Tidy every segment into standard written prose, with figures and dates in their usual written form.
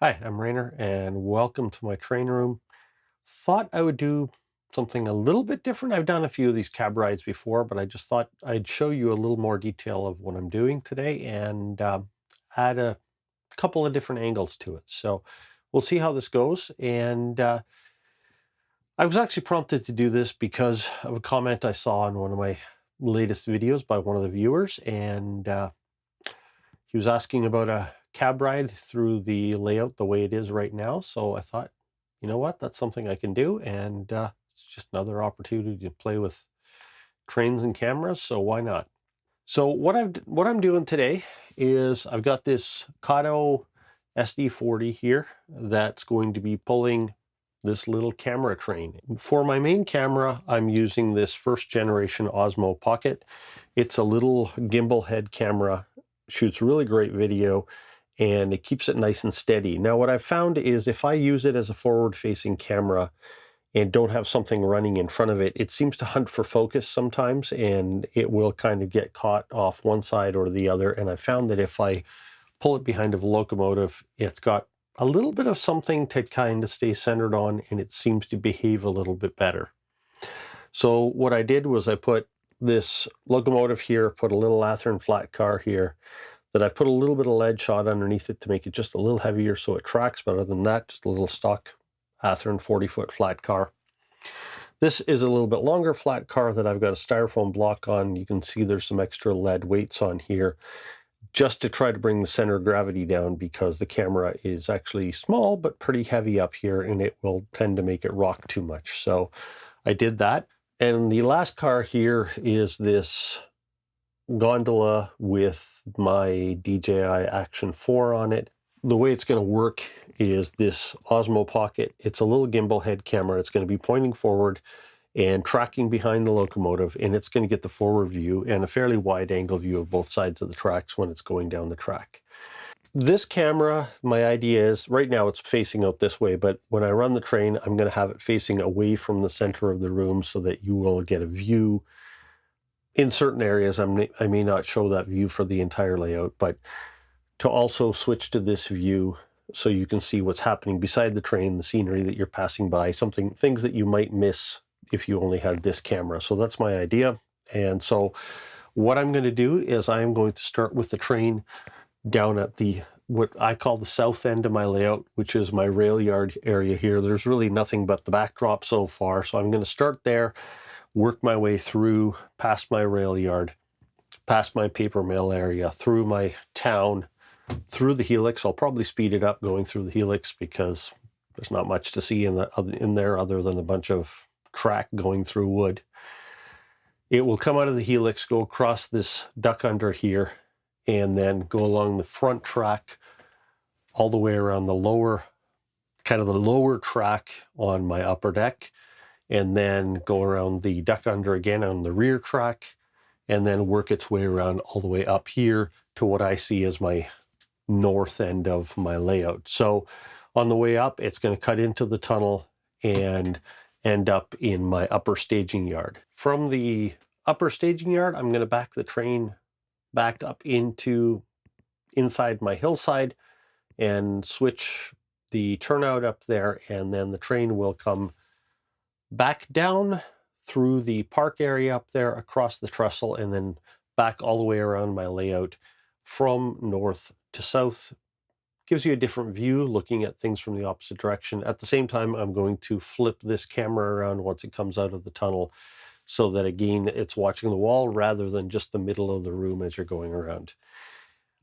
Hi, I'm Rainer and welcome to my train room. Thought I would do something a little bit different. I've done a few of these cab rides before, but I just thought I'd show you a little more detail of what I'm doing today and add a couple of different angles to it. So we'll see how this goes. And I was actually prompted to do this because of a comment I saw in one of my latest videos by one of the viewers. And he was asking about a cab ride through the layout the way it is right now. So I thought, you know what, that's something I can do. And it's just another opportunity to play with trains and cameras. So why not? So what I'm doing today is I've got this Kato SD40 here that's going to be pulling this little camera train. For my main camera, I'm using this first generation Osmo Pocket. It's a little gimbal head camera, shoots really great video, and it keeps it nice and steady. Now what I've found is if I use it as a forward-facing camera and don't have something running in front of it, it seems to hunt for focus sometimes, and it will kind of get caught off one side or the other. And I found that if I pull it behind a locomotive, it's got a little bit of something to kind of stay centered on, and it seems to behave a little bit better. So what I did was I put this locomotive here, put a little Lathern flat car here, that I've put a little bit of lead shot underneath it to make it just a little heavier so it tracks. But other than that, just a little stock Lathern 40-foot flat car. This is a little bit longer flat car that I've got a styrofoam block on. You can see there's some extra lead weights on here just to try to bring the center of gravity down, because the camera is actually small but pretty heavy up here and it will tend to make it rock too much. So I did that. And the last car here is this gondola with my DJI Action 4 on it. The way it's going to work is this Osmo Pocket. It's a little gimbal head camera. It's going to be pointing forward and tracking behind the locomotive, and it's going to get the forward view and a fairly wide angle view of both sides of the tracks when it's going down the track. This camera, my idea is, right now it's facing out this way, but when I run the train, I'm going to have it facing away from the center of the room so that you will get a view. In certain areas, I may not show that view for the entire layout, but to also switch to this view so you can see what's happening beside the train, the scenery that you're passing by, things that you might miss if you only had this camera. So that's my idea. And so what I'm going to do is I'm going to start with the train down at the what I call the south end of my layout, which is my rail yard area here. There's really nothing but the backdrop so far. So I'm going to start there, work my way through past my rail yard, past my paper mill area, through my town, through the helix. I'll probably speed it up going through the helix because there's not much to see in there other than a bunch of track going through wood. It will come out of the helix, go across this duck under here, and then go along the front track all the way around the lower track on my upper deck, and then go around the duck under again on the rear track, and then work its way around all the way up here to what I see as my north end of my layout. So on the way up, it's going to cut into the tunnel and end up in my upper staging yard. From the upper staging yard, I'm going to back the train back up into inside my hillside and switch the turnout up there, and then the train will come back down through the park area up there, across the trestle, and then back all the way around my layout from north to south. Gives you a different view looking at things from the opposite direction. At the same time, I'm going to flip this camera around once it comes out of the tunnel so that, again, it's watching the wall rather than just the middle of the room as you're going around.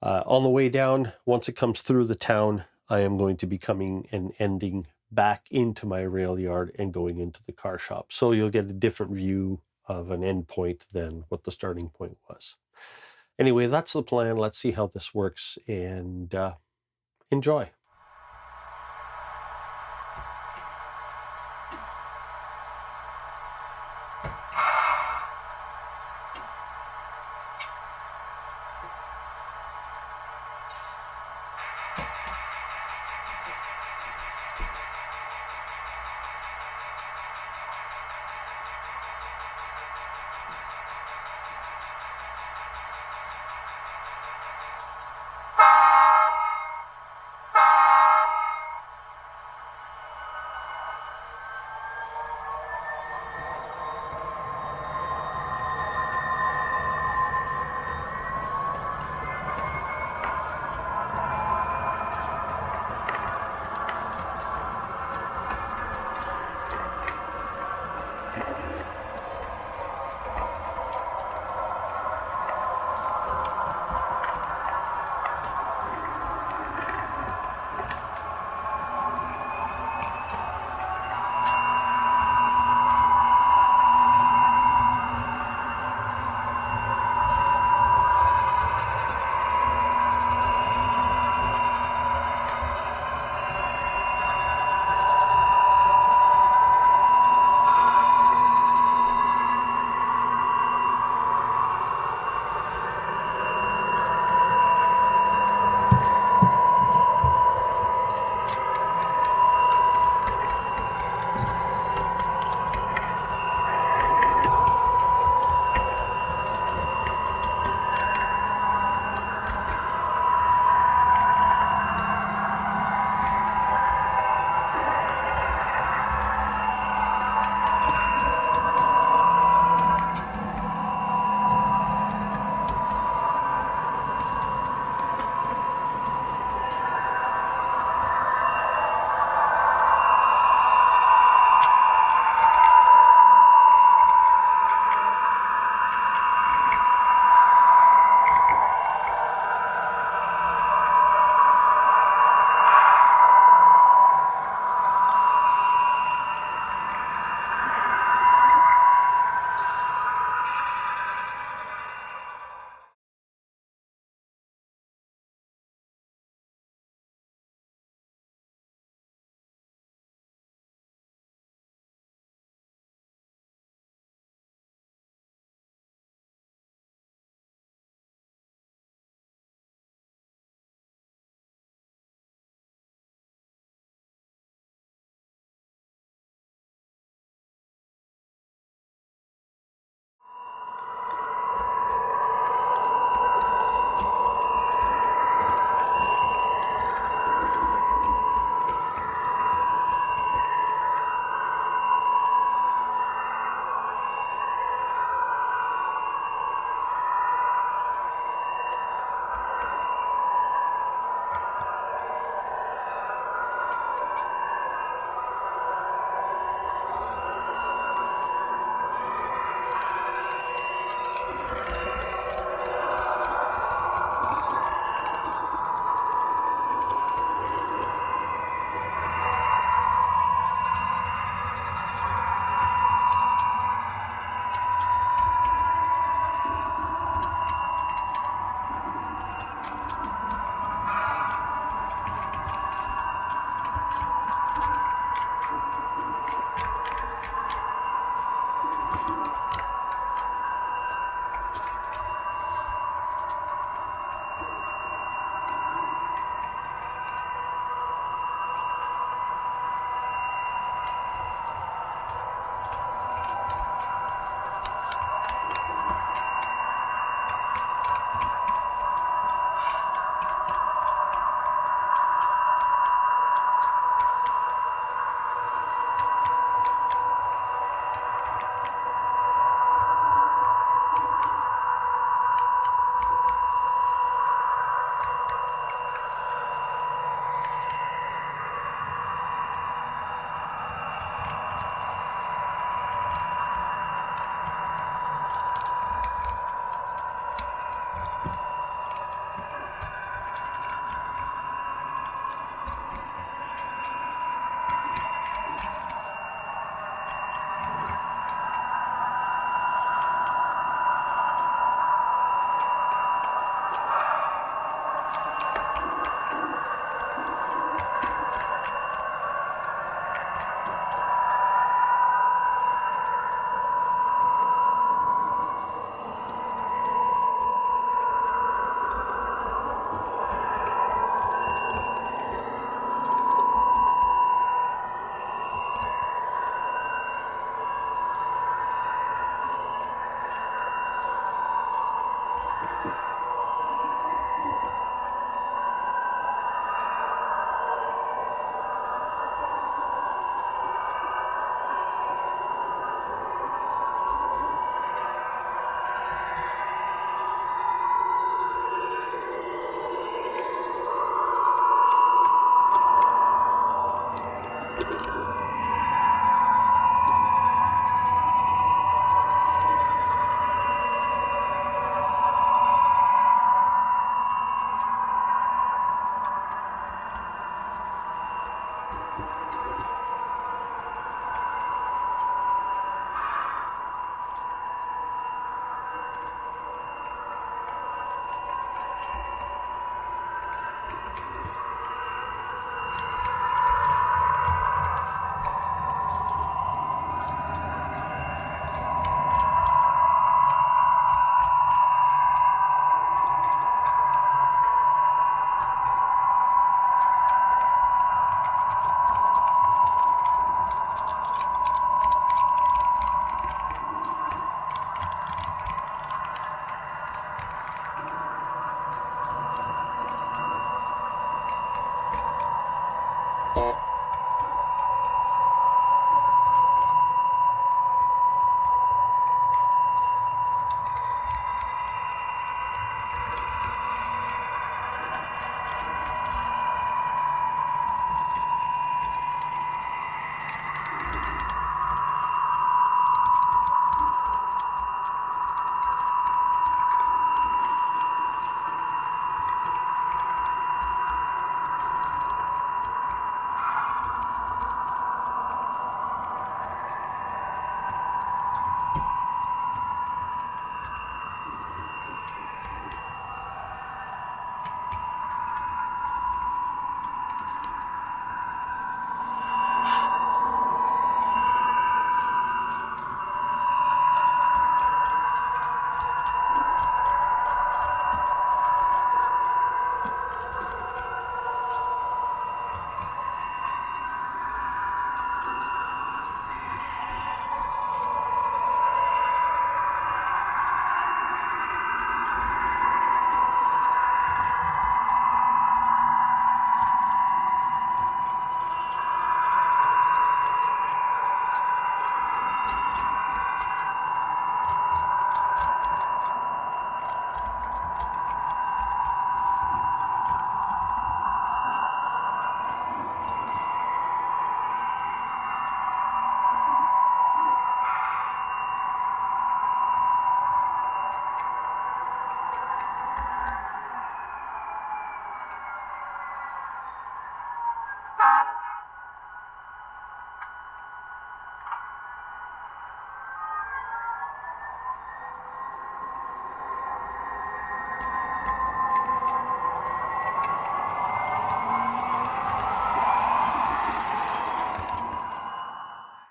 On the way down, once it comes through the town, I am going to be coming and ending back into my rail yard and going into the car shop. So you'll get a different view of an end point than what the starting point was. Anyway, that's the plan. Let's see how this works, and enjoy.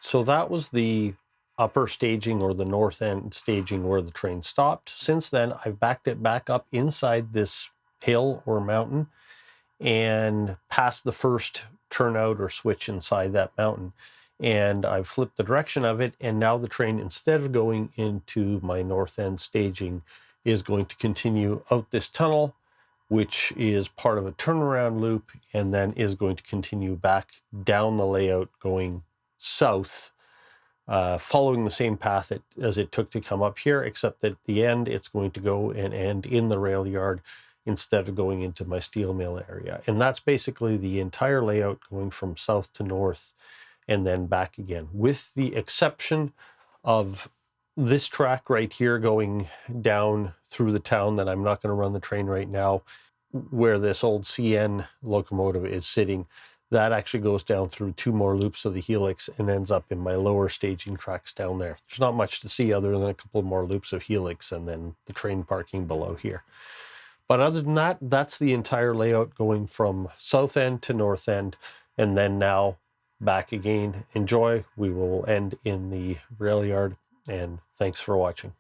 So that was the upper staging, or the north end staging, where the train stopped. Since then, I've backed it back up inside this hill or mountain and past the first turnout or switch inside that mountain. And I've flipped the direction of it, and now the train, instead of going into my north end staging, is going to continue out this tunnel, which is part of a turnaround loop, and then is going to continue back down the layout going south, following the same path as it took to come up here, except that at the end it's going to go and end in the rail yard instead of going into my steel mill area. And that's basically the entire layout, going from south to north and then back again, with the exception of this track right here going down through the town that I'm not going to run the train right now, where this old CN locomotive is sitting. That actually goes down through 2 more loops of the helix and ends up in my lower staging tracks down there. There's not much to see other than a couple more loops of helix and then the train parking below here. But other than that, that's the entire layout, going from south end to north end, and then now back again. Enjoy. We will end in the rail yard, and thanks for watching.